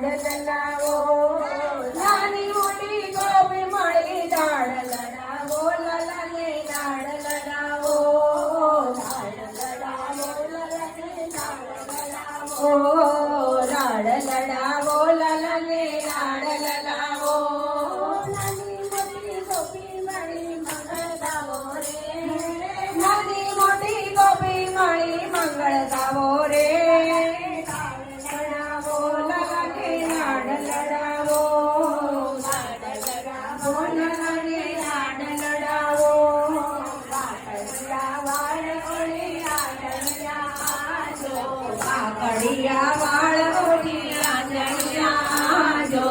લાડ લડાવો નાની મોટી ગોપી મળી લાડ લડાવો લલને લાડ લડાવો લાડ લડાવો લલને લાડ લડાવો લાડ લડાવો લલને લાડ લડાવો નાની મોટી ગોપી મળી મંગળ ગાવો રે નાની મોટી ગોપી મળી મંગળ ગાવો રે લડાવો લલને લાડ લડાવો લાડ લડાવો લલને લાડ લડાવો કાકડિયા વાળ ઓળી આંધળિયા જો કાકડિયા વાળ ઓળી આંધળિયા જો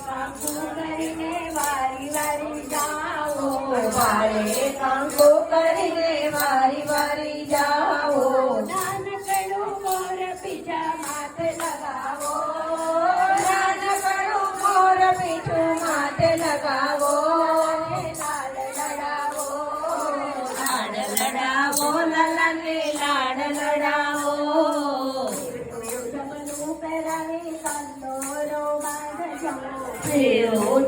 કંકુ કરીને વારી વારી જાઓ વારે કંકુ કરીને વારી વારી જાઓ નાનકડું મોર પીછા માથે લગાવો નાનકડું મોર પીછું માથે લગાવો લાડ લડાવો લાડ લડાવો લલને લાડ લડાવો જમલું પહેરાવી કંદોરો બાંધજો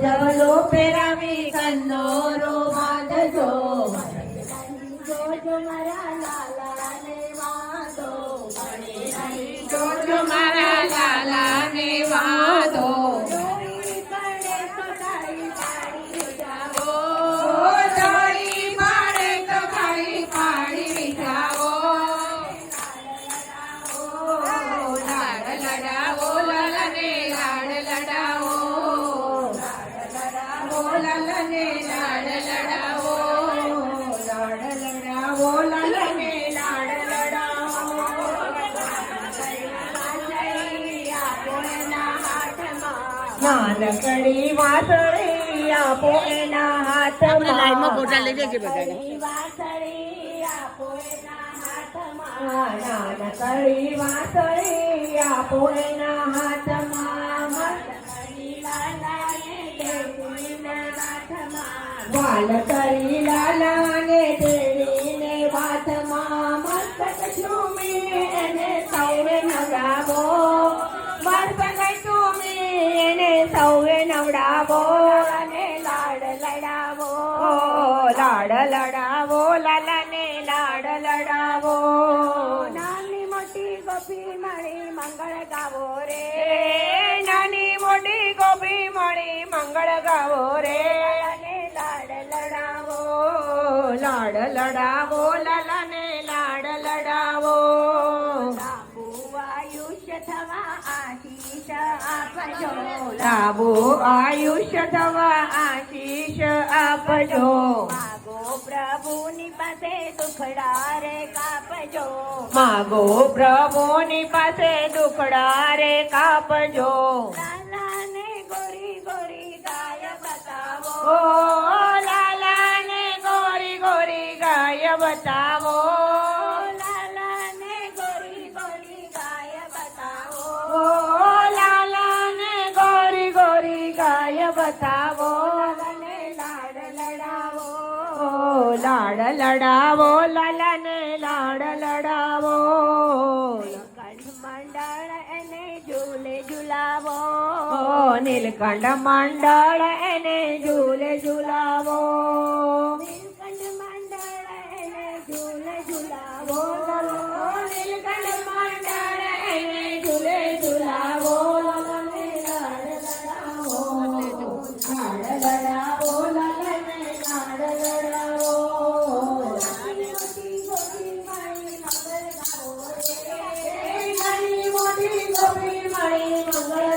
જમલો પહેરાવી કંદોરો બાંધજો જોજો મારા લાલાને વાંધો જોજો મારા લાલાને વાંધો દોરી પડે તો તાળી પાડી જાઓ દોરી પડે તો તાળી પાડી જાઓ લાડ લડાવો લલને લાડ લડાવો લાડ લડાવો લલને લાડ લડાવો લાડ લડાવો લલને લાડ લડાવો નાનકડી વાસળી આપો એના હાથમાં લાઈનમાં ફોટા લઈ જજે બધાને વાસળી આપો એના હાથમાં નાનકડી વાસળી આપો એના હાથમાં મસ્તકડી લાલાને દેવીને હાથમાં વાલ કરી લાલાને દેવીને હાથમાં મસ્તક ઝૂમી એને સૌએ નવડાવો મસ્તક ઝૂમી એને સૌએ નવડાવો અને લાડ લડાવો લાડ લડાવો લલને લાડ લડાવો નાની મોટી ગોપી મળી મંગળ ગાવો રે નાની મોટી ગોપી મળી મંગળ ગાવો રે અને લાડ લડાવો લાડ લડાવો લલને લાડ લડાવો લાંબુ આયુષ્ય થવા આશીષ આપજો લાંબુ આયુષ્ય થવા આશીષ આપજો માગો પ્રભુની પાસે દુખડા રે કાપજો માગો પ્રભુની પાસે દુખડા રે કાપજો લાલાને ગોરી ગોરી ગાય બતાવો લાલાને ગોરી ગોરી ગાય બતાવો લાલાને ગોરી ગોરી ગાય બતાવો લાલાને ગોરી ગોરી ગાય બતાવો લલને લાડ લડાવો લાડ લડાવો લલને લાડ લડાવો નીલકંઠ મંડળ એને ઝૂલે ઝુલાવો નીલકંઠ મંડળ એને ઝૂલે ઝુલાવો નીલકંઠ મંડળ એને ઝૂલે ઝુલાવો નીલકંઠ મંડળ એને ઝૂલે ઝુલાવો લલને લાડ લડાવો લાડ લડાવો લલને લાડ લડાવો નાની મોટી ગોપી મળી મંગળ ગાવો રે નાની મોટી ગોપી મળી મંગળ